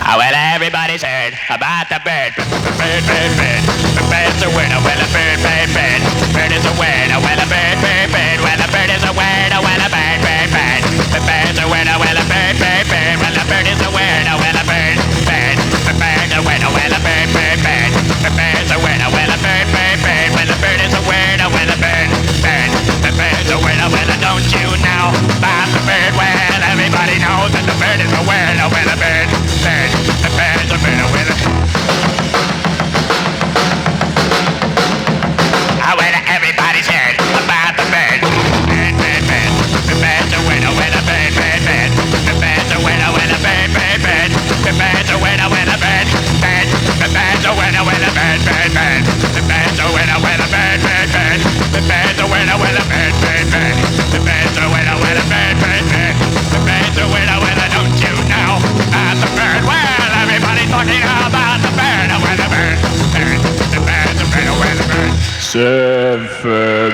Well, everybody's heard about the bird. Bird, bird, bird. The bird's a word. Well, a bird, bird, bird. Bird is a word. Well, a bird, bird, bird. Well, a bird is a word. Well, a bird, bird, bird. The bird's a word. Well, a bird, bird, bird. Well, a bird is a word. Well, a bird, bird. The bird's a word. Well, a bird, bird, bird. The bird's a word. Well, a bird, bird, bird. Well, a bird is a word. Well, a bird, bird. The bird's a word. Well, don't you know about the bird? Well, everybody knows that the bird is a word. Well, a bird, bird. The bird's a word. Well, everybody's heard about the bird. Bird, bird, bird. The bird's a word. Well, a bird, bird, bird. The bird's a word. Well, a bird, bird, bird. The bird's a word. Well, a bird, bird. The bird's a word. Well, a bird, bird, bird. The bird's a word. Well, a bird, bird, bird. The bird's a word. Well, a bird, bird, bird. The bird's a word. Well, a bird, bird, bird. The bird's a word. Well, don't you know about the bird? Well, everybody's talking about the bird. Well, the bird, bird. The bird's a word. Well, the bird. Surfin.